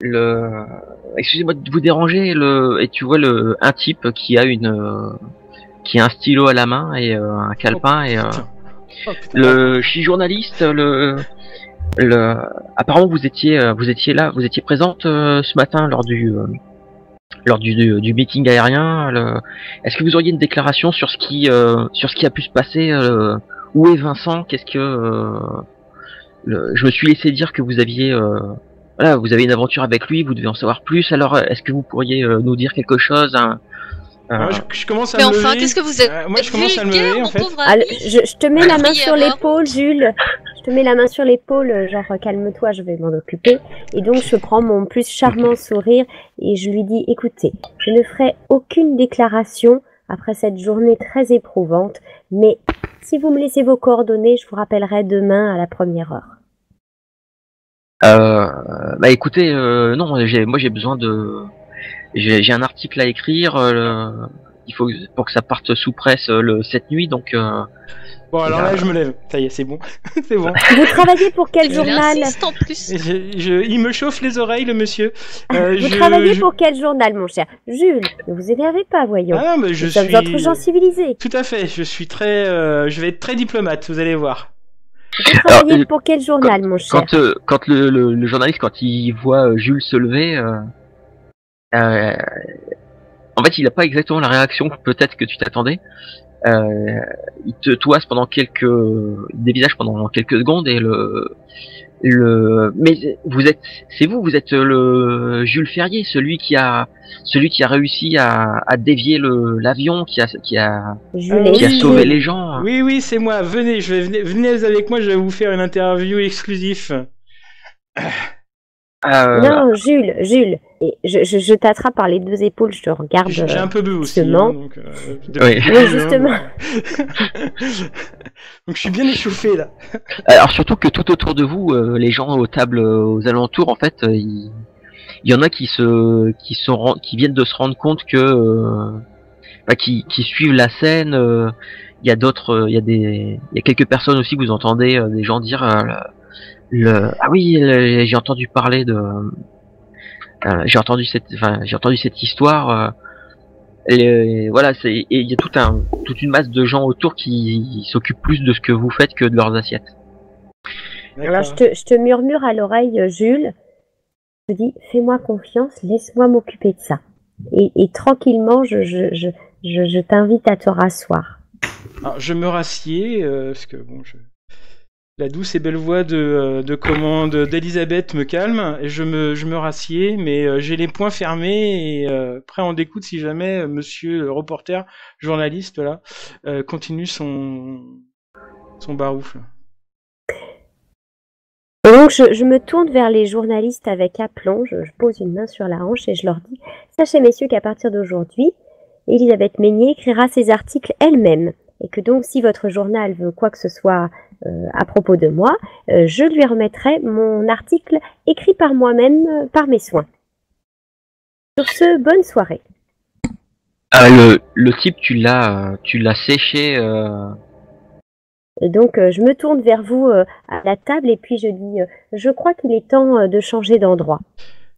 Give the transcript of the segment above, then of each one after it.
le excusez-moi de vous déranger, et tu vois un type qui a qui a un stylo à la main et un calepin et Putain. Oh, putain. je suis journaliste. Apparemment vous étiez là, vous étiez présente ce matin lors du meeting aérien. Est-ce que vous auriez une déclaration sur sur ce qui a pu se passer? Où est Vincent? Je me suis laissé dire que vous aviez voilà, vous avez une aventure avec lui, vous devez en savoir plus. Alors, est-ce que vous pourriez nous dire quelque chose? Moi, je commence à Mais me enfin, lever. qu'est-ce que vous êtes Moi, je commence à me lever, en fait. pauvre Allez, ami. je te mets la main Priez sur à mort. l'épaule, Jules. Je te mets la main sur l'épaule, genre calme-toi, je vais m'en occuper. Et donc je prends mon plus charmant sourire et je lui dis, écoutez, je ne ferai aucune déclaration après cette journée très éprouvante, mais si vous me laissez vos coordonnées, je vous rappellerai demain à la première heure. Bah écoutez, non, moi j'ai besoin j'ai un article à écrire. Il faut pour que ça parte sous presse cette nuit, donc. Bon, alors là, je me lève. Ça y est, c'est bon. C'est bon. Vous travaillez pour quel Il journal? insiste en plus. Il me chauffe les oreilles, le monsieur. Vous travaillez pour quel journal, mon cher Jules? Ne vous énervez pas, voyons. Ah non, mais Nous sommes entre gens civilisés. Tout à fait. Je suis très. Je vais être très diplomate. Vous allez voir. Vous travaillez pour quel journal, mon cher? Quand le journaliste, quand il voit Jules se lever, en fait, il n'a pas exactement la réaction peut-être que tu t'attendais. Il te toise il dévisage pendant quelques secondes et mais vous êtes le Jules Ferrier, celui qui a réussi à dévier l'avion, qui a sauvé les gens. Oui, c'est moi. Venez avec moi, je vais vous faire une interview exclusive. Non, Jules, et je t'attrape par les deux épaules, je te regarde. J'ai un peu bu aussi. Justement. Donc, oui, justement. Donc je suis bien échauffé là. Alors surtout que tout autour de vous, les gens aux tables aux alentours, en fait, il y en a qui viennent de se rendre compte que qui suivent la scène. Il y a d'autres, il y a quelques personnes aussi que vous entendez des gens dire ah oui, j'ai entendu parler j'ai entendu cette histoire. Et voilà, et il y a toute une masse de gens autour qui s'occupent plus de ce que vous faites que de leurs assiettes. Alors je te murmure à l'oreille, Jules. Je te dis, fais-moi confiance, laisse-moi m'occuper de ça. Et tranquillement, je t'invite à te rasseoir. Alors, je me rassieds parce que bon, la douce et belle voix de commande d'Elisabeth me calme et je me rassieds, mais j'ai les poings fermés et prêt à en découdre si jamais monsieur le reporter, journaliste là, continue son baroufle. Donc je me tourne vers les journalistes avec aplomb, je pose une main sur la hanche et je leur dis, sachez messieurs qu'à partir d'aujourd'hui, Elisabeth Meignet écrira ses articles elle-même. Et que donc, si votre journal veut quoi que ce soit à propos de moi, je lui remettrai mon article écrit par moi-même, par mes soins. Sur ce, bonne soirée. Le type, tu l'as séché. Et donc, je me tourne vers vous à la table et puis je dis, je crois qu'il est temps de changer d'endroit.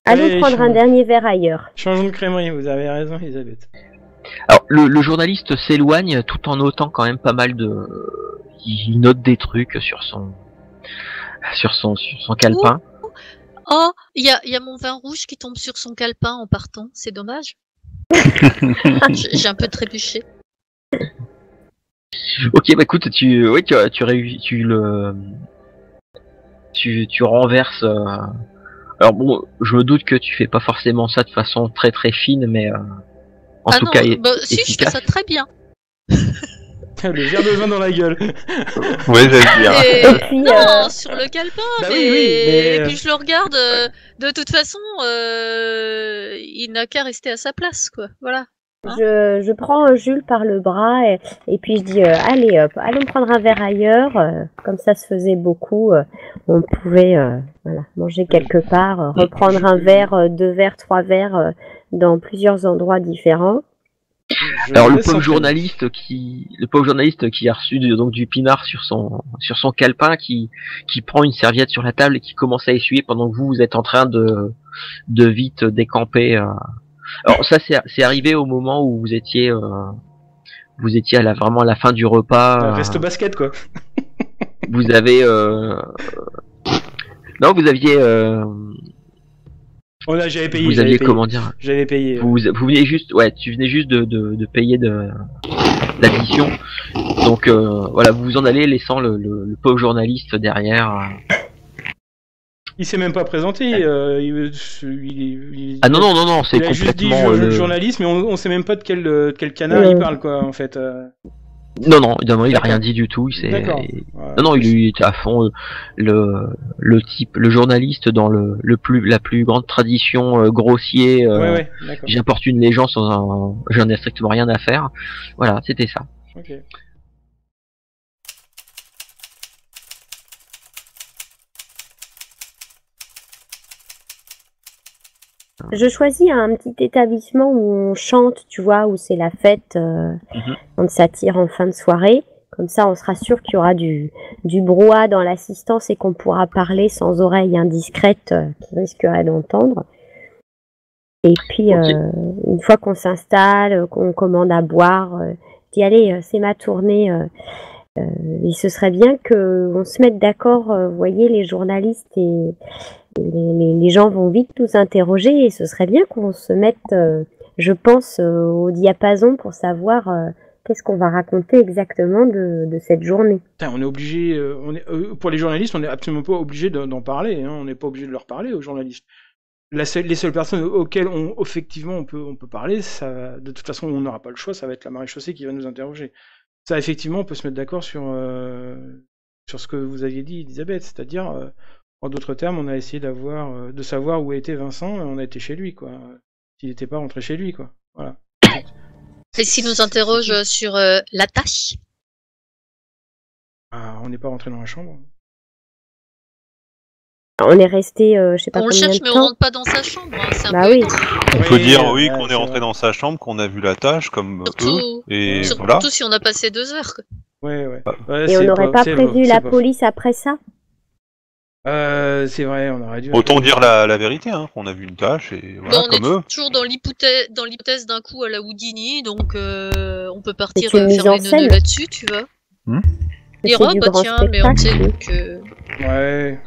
Allons prendre un dernier verre ailleurs. Changeons de crèmerie, vous avez raison, Elisabeth. Alors, le journaliste s'éloigne tout en notant quand même pas mal il note des trucs sur son calepin. Oh, il y a mon vin rouge qui tombe sur son calepin en partant, c'est dommage. J'ai un peu trébuché. Ok, bah écoute, tu renverses. Alors bon, je me doute que tu fais pas forcément ça de façon très très fine, mais en tout cas, si, je fais ça très bien. Le verre de vin dans la gueule. Oui, j'allais dire. Et puis, non, sur le calepin, bah mais... Oui, mais... Et puis je le regarde, de toute façon, il n'a qu'à rester à sa place, quoi. Voilà. Hein, je prends Jules par le bras et puis je dis, allez hop, allons prendre un verre ailleurs. Comme ça se faisait beaucoup, on pouvait voilà, manger quelque part, reprendre un verre, 2 verres, 3 verres dans plusieurs endroits différents. Alors laisse s'entraîner. le pauvre journaliste qui a reçu donc du pinard sur son calepin, qui prend une serviette sur la table et qui commence à essuyer pendant que vous êtes en train de vite décamper. Alors ça c'est arrivé au moment où vous étiez à vraiment à la fin du repas. Reste au basket, quoi. Vous avez non, vous aviez J'avais payé. vous j'avais aviez payé. comment dire, J'avais payé. vous venez juste, ouais, tu venais juste de payer l'addition. Donc voilà, vous vous en allez laissant le pauvre journaliste derrière. Il s'est même pas présenté. Ah non, c'est il a juste dit complètement journaliste, mais on sait même pas de quel canard il parle, quoi, en fait. Non, il a D'accord. rien dit du tout. D'accord. Non, il est à fond le journaliste dans la plus grande tradition grossier. Ouais, d'accord. J'apporte une légende j'en ai strictement rien à faire. Voilà, c'était ça. Ok. Je choisis un petit établissement où on chante, tu vois, où c'est la fête, on s'attire en fin de soirée. Comme ça, on sera sûr qu'il y aura du brouhaha dans l'assistance et qu'on pourra parler sans oreille indiscrète qui risquerait d'entendre. Et puis, une fois qu'on s'installe, qu'on commande à boire, dis allez, c'est ma tournée. Et ce serait bien qu'on se mette d'accord, vous voyez, les journalistes et les gens vont vite nous interroger et ce serait bien qu'on se mette, je pense, au diapason pour savoir qu'est-ce qu'on va raconter exactement de cette journée. Putain, on est obligé, pour les journalistes, on n'est absolument pas obligé d'en parler. Hein, on n'est pas obligé de leur parler aux journalistes. Les seules personnes auxquelles effectivement on peut parler, ça, de toute façon, on n'aura pas le choix. Ça va être la maréchaussée qui va nous interroger. Ça, effectivement, on peut se mettre d'accord sur ce que vous aviez dit, Elisabeth, c'est-à-dire. En d'autres termes, on a essayé de savoir où était Vincent, et on a été chez lui, quoi. S'il n'était pas rentré chez lui, quoi. Voilà. Et s'il nous interroge sur la tâche? On n'est pas rentré dans la chambre. On est resté, je sais pas On le combien cherche, de mais on temps. rentre pas dans sa chambre. Hein. C'est un Bah peu oui. étrange. On peut dire oui ouais, qu'on est c'est rentré vrai. dans sa chambre, qu'on a vu la tâche comme eux, Surtout, et surtout voilà. si on a passé 2 heures. Quoi. Ouais. Et on n'aurait pas prévenu la police après ça? C'est vrai, on aurait dû. Autant dire la vérité, hein, qu'on a vu une tâche et voilà, Bon, on comme eux. est toujours dans l'hypothèse d'un coup à la Houdini, donc on peut partir C'est une mise faire en les scène. nœuds là-dessus, tu vois. Dire, C'est oh du bah grand tiens, mais on sait spectacle. que... Ouais.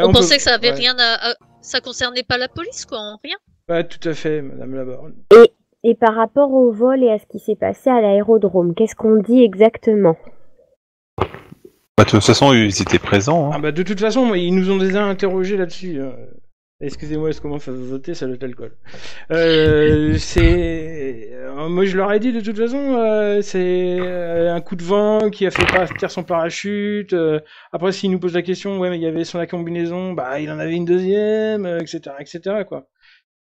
On pensait que ça avait ouais. rien ça concernait pas la police, quoi, en rien. Ouais, tout à fait, Madame Laborde. Et par rapport au vol et à ce qui s'est passé à l'aérodrome, qu'est-ce qu'on dit exactement? Bah, de toute façon, ils étaient présents. Hein. Ah bah de toute façon, ils nous ont déjà interrogés là-dessus. Excusez-moi, je commence à zozoter, ça doit être l'alcool. Moi je leur ai dit de toute façon, c'est un coup de vent qui a fait partir son parachute. Après, s'ils nous posent la question, ouais, mais il y avait sur la combinaison, bah il en avait une deuxième, etc., quoi.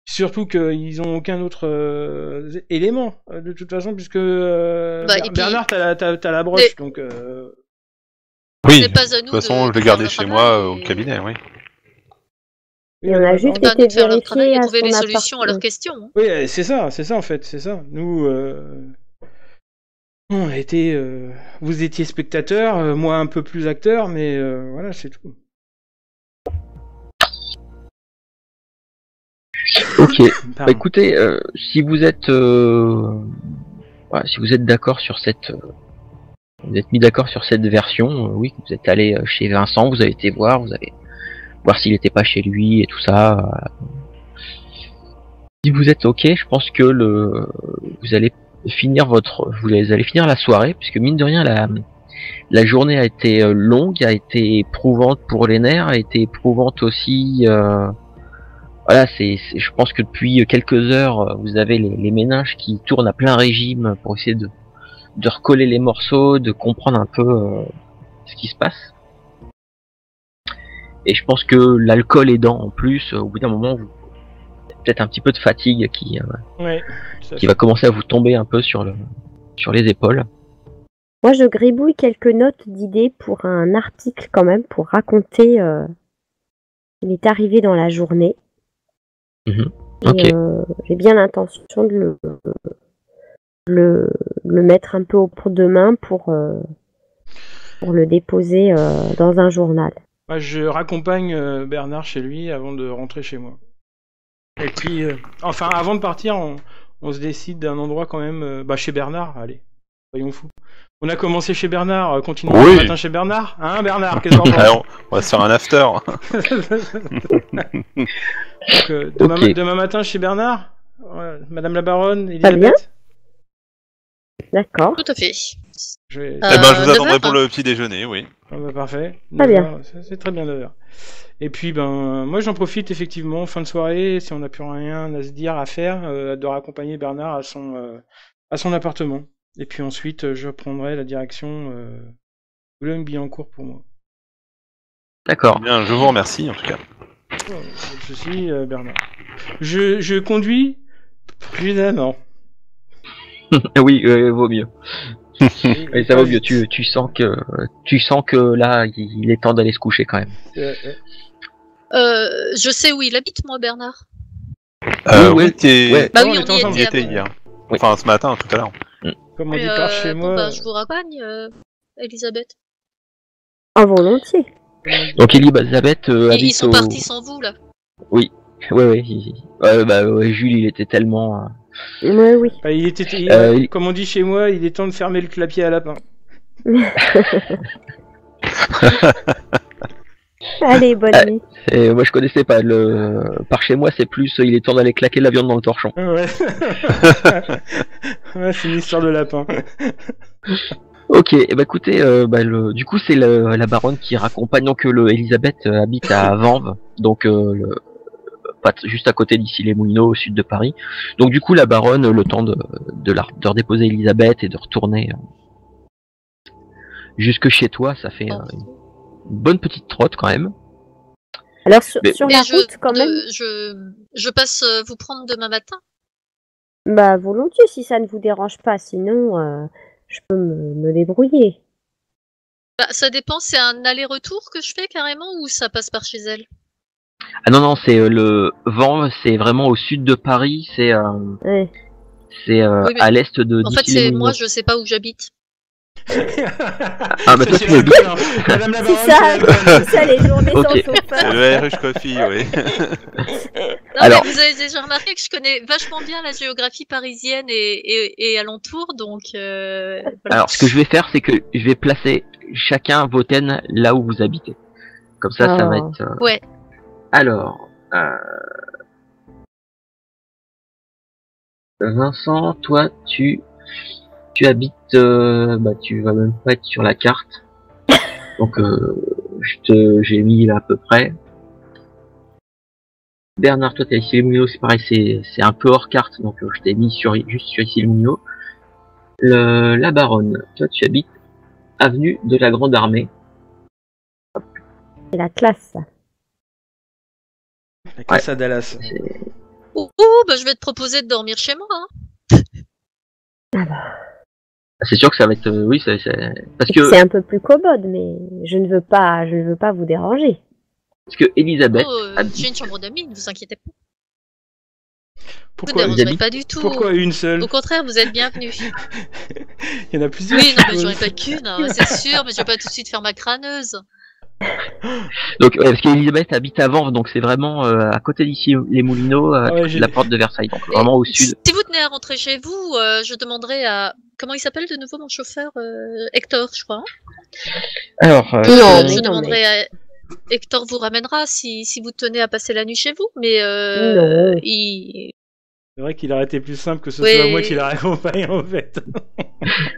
Surtout qu'ils ont aucun autre élément, de toute façon, puisque et puis, Bernard, t'as la broche, donc. Oui, c'est pas à de nous toute façon, de je l'ai faire gardé le chez travail moi et- au cabinet, oui. Et on a juste Pas à nous été de faire leur travail vérifié et à trouver les son solutions à leurs appartement. questions. Hein. Oui, c'est ça en fait, c'est ça. Nous, on a été, vous étiez spectateur, moi un peu plus acteur, mais voilà, c'est tout. Ok. Bah, Pardon. écoutez, si vous êtes d'accord sur cette vous êtes mis d'accord sur cette version, oui, vous êtes allé chez Vincent, vous avez été voir, vous avez voir s'il n'était pas chez lui et tout ça. Si vous êtes ok, je pense que vous allez finir la soirée, puisque mine de rien la journée a été longue, a été éprouvante pour les nerfs, a été éprouvante aussi. Voilà, je pense que depuis quelques heures, vous avez les méninges qui tournent à plein régime pour essayer de recoller les morceaux, de comprendre un peu ce qui se passe. Et je pense que l'alcool aidant en plus, au bout d'un moment, vous avez peut-être un petit peu de fatigue qui va commencer à vous tomber un peu sur les épaules. Moi, je gribouille quelques notes d'idées pour un article quand même, pour raconter ce qui m'est arrivé dans la journée. Mhm. Et, Ok. j'ai bien l'intention de le mettre un peu au pour demain pour le déposer dans un journal. Moi, je raccompagne Bernard chez lui avant de rentrer chez moi. Et puis, enfin, avant de partir, on se décide d'un endroit quand même. Chez Bernard, allez, soyons fous. On a commencé chez Bernard, continuons Oui. le matin chez Bernard. Hein, Bernard, qu'est-ce que t'en penses? Alors, on va se faire un after. Donc, Ok. demain matin chez Bernard, Madame la Baronne, Très bien. Elisabeth. D'accord. Tout à fait. Je vais... Eh ben, je vous 9 attendrai heures, pour hein. le petit déjeuner, oui. Ah bah, parfait. Très 9 bien. heures, c'est très bien d'ailleurs. Et puis moi j'en profite effectivement fin de soirée, si on n'a plus rien à se dire, à faire, de raccompagner Bernard à son appartement. Et puis ensuite je prendrai la direction Boulogne-Billancourt pour moi. D'accord. Bien, je vous remercie en tout cas. Oh, pas de souci, Bernard. Je conduis prudemment. Oui, vaut mieux. Oui, ça pas vaut mieux. vite. Tu sens que là, il est temps d'aller se coucher quand même. Je sais où il habite, moi, Bernard. Oui, Oui, t'es... ouais. Bah Non, oui, on on était y ensemble. On y était était avant. hier. Oui. Enfin, ce matin, tout à l'heure. Comme on dit par chez Bon, moi. je vous raccompagne, Elisabeth. Ah, volontiers. Comme on dit- Donc Elisabeth Ils habite sont au... partis sans vous, là. Oui. Jules, il était tellement... Oui, oui. Bah, il était, il- comme on dit chez moi, il est temps de fermer le clapier à lapin. Allez, bonne nuit. et moi, je connaissais pas. Par chez moi, c'est plus... Il est temps d'aller claquer la viande dans le torchon. Ouais. Ouais, c'est une histoire de lapin. Ok, et bah écoutez, du coup c'est la baronne qui raccompagne donc Elisabeth habite à Vanves, donc juste à côté d'ici les Moulineaux au sud de Paris. Donc du coup la baronne, le temps de redéposer Elisabeth et de retourner jusque chez toi, ça fait une bonne petite trotte quand même. Alors, Mais- sur Et la route, quand même, je passe vous prendre demain matin. bah, volontiers, si ça ne vous dérange pas. Sinon, je peux me débrouiller. Bah, ça dépend, c'est un aller-retour que je fais carrément ou ça passe par chez elle? Ah non c'est le Vanves, c'est vraiment au sud de Paris, c'est Ouais. Oui, mais à l'est de En fait, d'ici les c'est Moulineaux. moi, je sais pas où j'habite. Ah bah toi C'est tu es bien. Madame la C'est Baronne, ça, c'est c'est ça les journées Ok. sans C'est chauffeur. le Irish Coffee, oui. Non, Alors- mais vous avez déjà remarqué que je connais vachement bien la géographie parisienne et alentour, donc voilà. Alors ce que je vais faire, c'est que je vais placer chacun vos thèmes là où vous habitez. Comme ça va Oh. être... Ouais. Alors, Vincent, toi, tu habites, tu vas même pas être sur la carte. Donc, j'ai mis là à peu près. Bernard, toi, t'es ici les Moulineaux, c'est pareil, c'est un peu hors carte, donc je t'ai mis juste sur ici les Moulineaux. La Baronne, toi, tu habites avenue de la Grande Armée. C'est la classe, ça. La classe à Dallas. Bah, je vais te proposer de dormir chez moi. Hein. C'est sûr que ça va être, oui, parce que C'est un peu plus commode, mais je ne veux pas vous déranger. Elisabeth habite- J'ai une chambre d'amis, ne vous inquiétez pas. Vous ne Pourquoi, Ils dérangerez habitent- pas du tout. pourquoi une seule? Au contraire, vous êtes bienvenus. Il y en a plusieurs. Oui, non, mais je j'aurais suppose. pas qu'une, hein, c'est sûr, mais je vais pas tout de suite faire ma crâneuse. Donc, parce qu'Elisabeth habite à Vanves, donc c'est vraiment à côté d'ici les Moulineaux, Ah ouais, de j'ai- la porte de Versailles, donc vraiment au sud. Si vous tenez à rentrer chez vous, je demanderai à... Comment il s'appelle de nouveau mon chauffeur Hector, je crois. Hein Alors, Non, mais je non, demanderai à... Hector vous ramènera si vous tenez à passer la nuit chez vous, mais Non. C'est vrai qu'il aurait été plus simple que ce Oui. soit moi qui la raccompagne en fait.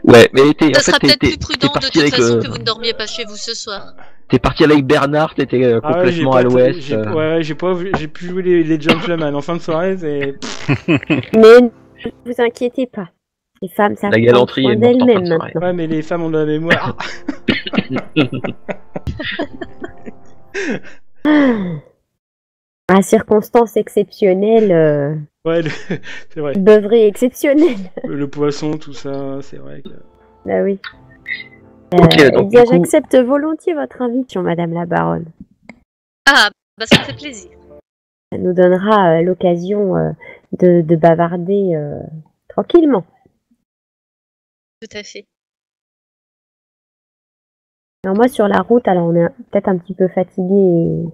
ouais, mais ça sera peut-être plus prudent de toute avec, façon que vous ne dormiez pas chez vous ce soir. t'es parti avec Bernard, t'étais Ah ouais, complètement à l'ouest. j'ai pu jouer les gentlemen en fin de soirée. C'est... Mais ne vous inquiétez pas. Les femmes savent La galanterie prendre est soin morte en fin de d'elles-mêmes soirée. maintenant. Ouais, mais les femmes ont de la mémoire. À circonstances exceptionnelles, Ouais, c'est vrai. beuverie exceptionnelle. Le poisson, tout ça, c'est vrai que... Ah oui. Ok, Eh donc, bien, du coup- j'accepte volontiers votre invitation, Madame la Baronne. Ah, bah ça me fait plaisir. Ça nous donnera l'occasion de bavarder tranquillement. Tout à fait. Alors moi, sur la route, alors on est peut-être un petit peu fatigué et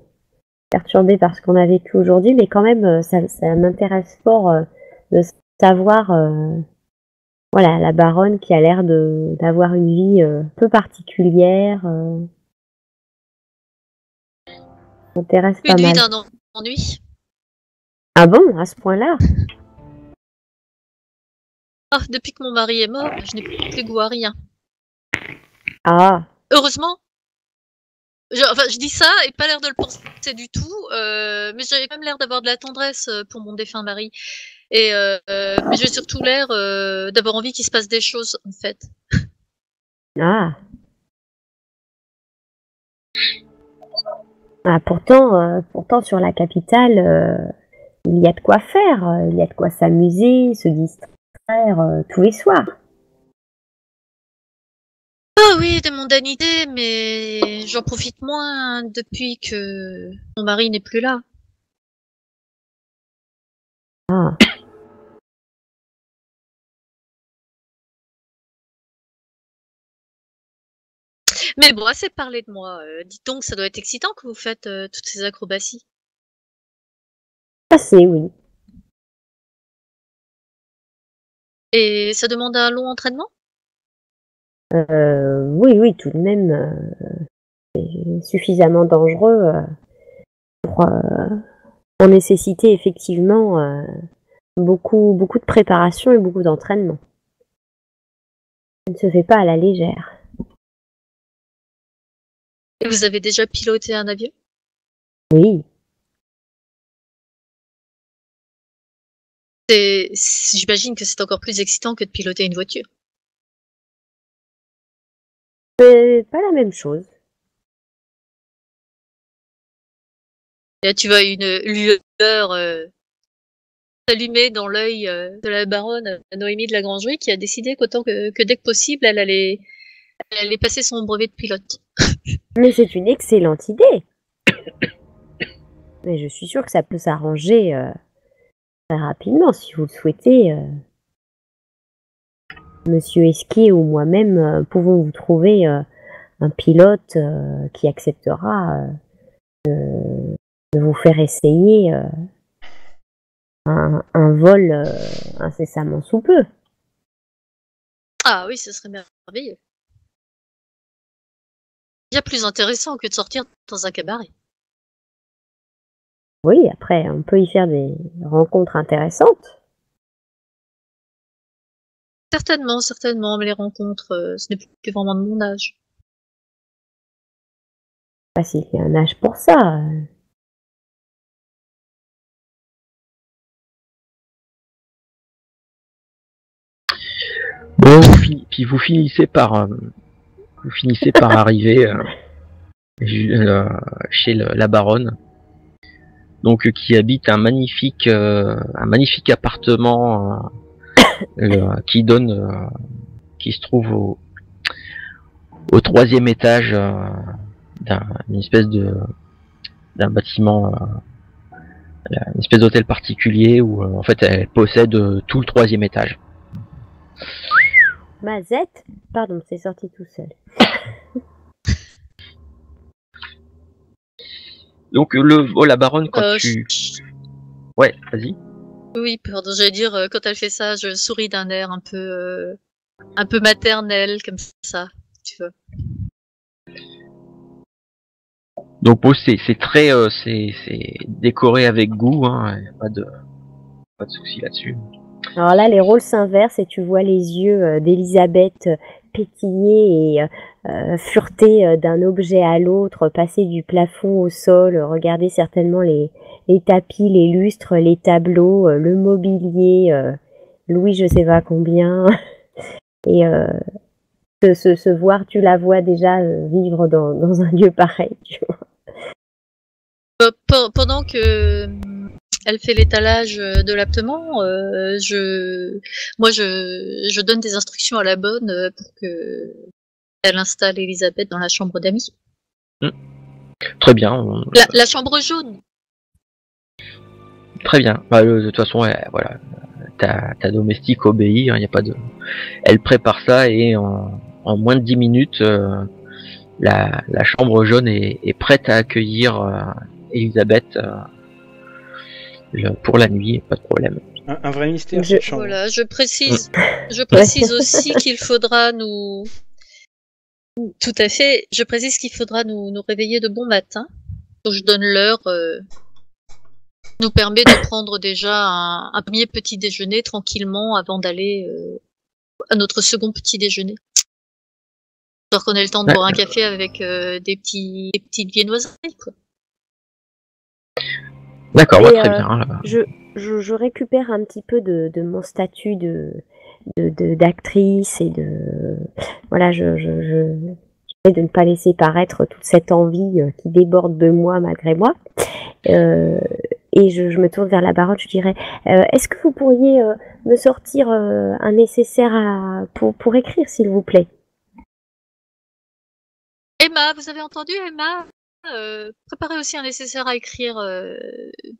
perturbé par ce qu'on a vécu aujourd'hui, mais quand même, ça m'intéresse fort de savoir, voilà, la baronne qui a l'air d'avoir une vie un peu particulière. Ça m'intéresse pas Une nuit mal. d'un ennui. Ah bon, à ce point-là? Ah, depuis que mon mari est mort, je n'ai plus goût à rien. Ah, Heureusement, je dis ça et pas l'air de le penser du tout, mais j'avais quand même l'air d'avoir de la tendresse pour mon défunt mari. Et mais j'ai surtout l'air d'avoir envie qu'il se passe des choses, en fait. ah. Ah, pourtant sur la capitale, il y a de quoi faire, il y a de quoi s'amuser, se distraire tous les soirs. Ah oui, des mondanités, mais j'en profite moins depuis que mon mari n'est plus là. Ah, Mais bon, assez parlé de moi. Dites donc, ça doit être excitant que vous faites toutes ces acrobaties. assez, oui. Et ça demande un long entraînement? Oui, tout de même, c'est suffisamment dangereux pour nécessiter effectivement beaucoup de préparation et beaucoup d'entraînement. Ça ne se fait pas à la légère. Et vous avez déjà piloté un avion? Oui, J'imagine que c'est encore plus excitant que de piloter une voiture. c'est pas la même chose. Et là, tu vois une lueur s'allumer dans l'œil de la baronne Noémie de la Grangerie qui a décidé que dès que possible, elle allait passer son brevet de pilote. Mais c'est une excellente idée. Mais je suis sûre que ça peut s'arranger très rapidement si vous le souhaitez. Monsieur Esquier ou moi-même pouvons vous trouver un pilote qui acceptera de vous faire essayer un vol incessamment sous peu. Ah oui, ce serait merveilleux. Bien plus intéressant que de sortir dans un cabaret. Oui, après, on peut y faire des rencontres intéressantes. Certainement, mais les rencontres, ce n'est plus vraiment de mon âge. Pas s'il y a un âge pour ça. Bon, puis vous finissez par arriver chez la baronne, donc qui habite un magnifique appartement qui se trouve au troisième étage d'une espèce d'un bâtiment, une espèce d'hôtel particulier où en fait elle possède tout le troisième étage. Mazette? Pardon, c'est sorti tout seul. Donc la baronne quand ouais, vas-y. Oui, pardon, j'allais dire, quand elle fait ça, je souris d'un air un peu maternel, comme ça, tu vois. Donc bon, c'est très c'est décoré avec goût, hein, y a pas de souci là-dessus. Alors là, les rôles s'inversent et tu vois les yeux d'Elisabeth pétiller et fureter d'un objet à l'autre, passer du plafond au sol, regarder certainement les tapis, les lustres, les tableaux, le mobilier, Louis je sais pas combien, et se voir, tu la vois déjà vivre dans un lieu pareil, tu vois. Pendant que elle fait l'étalage de l'appartement, je donne des instructions à la bonne pour que elle installe Elisabeth dans la chambre d'amis. Très bien. La chambre jaune. Très bien. Bah, de toute façon, voilà, ta domestique obéit, il y a pas de. Elle prépare ça et en moins de 10 minutes, la chambre jaune est prête à accueillir Elisabeth pour la nuit, pas de problème. Un vrai mystère, cette chambre. Voilà, je précise aussi qu'il faudra nous. Tout à fait. Je précise qu'il faudra nous réveiller de bon matin. Donc je donne l'heure. Nous permet de prendre déjà un premier petit déjeuner tranquillement avant d'aller à notre second petit déjeuner. Histoire qu'on ait le temps de boire un café avec des petites viennoiseries, quoi. D'accord, très bien. Là. Je récupère un petit peu de mon statut d'actrice et voilà, j'essaie de ne pas laisser paraître toute cette envie qui déborde de moi malgré moi. Et je me tourne vers la baronne, je dirais, est-ce que vous pourriez me sortir un nécessaire pour écrire, s'il vous plaît? Emma, vous avez entendu, Emma? Préparez aussi un nécessaire à écrire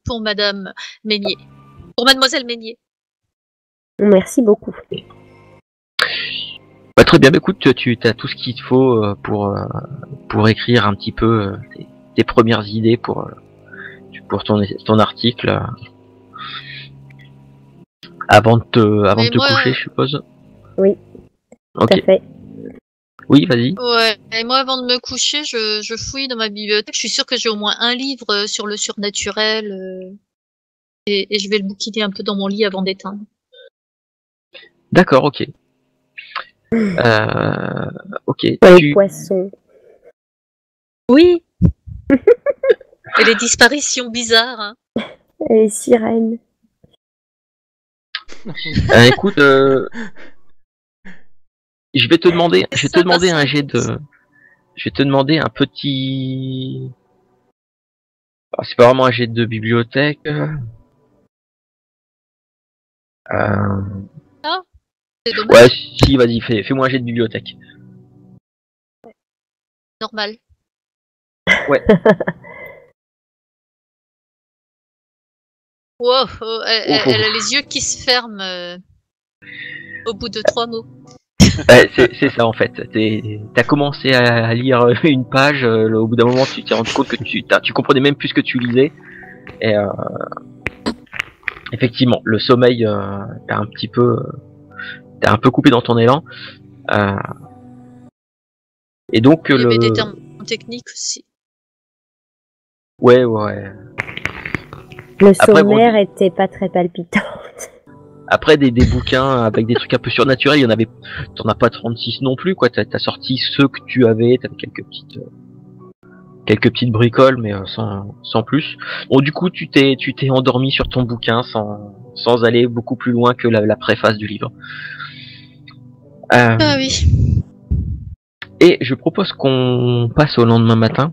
pour Madame Meignier. Pour Mademoiselle Meignier. Merci beaucoup. Bah, très bien, écoute, tu as tout ce qu'il te faut pour écrire un petit peu tes premières idées pour ton article avant de te coucher, je suppose. Oui. Ok. Tout à fait. Oui, vas-y. Ouais. Et moi, avant de me coucher, je fouille dans ma bibliothèque. Je suis sûre que j'ai au moins un livre sur le surnaturel et je vais le bouquiner un peu dans mon lit avant d'éteindre. D'accord, ok. Ok. Les poissons. Oui. Et les disparitions bizarres. Hein. Et les sirènes. Écoute, je vais te demander un jet de. Je vais te demander un petit. Alors, c'est pas vraiment un jet de bibliothèque. Ah, c'est dommage. Ouais, si, vas-y, fais-moi un jet de bibliothèque. Normal. Ouais. Wow, elle a les yeux qui se ferment au bout de 3 mots. C'est ça en fait. T'as commencé à lire une page, au bout d'un moment tu t'es rendu compte que tu comprenais même plus ce que tu lisais. Et effectivement, le sommeil t'as un peu coupé dans ton élan. Et donc Il y avait des termes techniques aussi. Ouais. Le sommaire était pas très palpitant. Après des bouquins avec des trucs un peu surnaturels, t'en as pas 36 non plus quoi. T'as sorti ceux que tu avais, t'avais quelques petites bricoles, mais sans plus. Bon, du coup, tu t'es endormi sur ton bouquin sans aller beaucoup plus loin que la préface du livre. Ah oui. Et je propose qu'on passe au lendemain matin.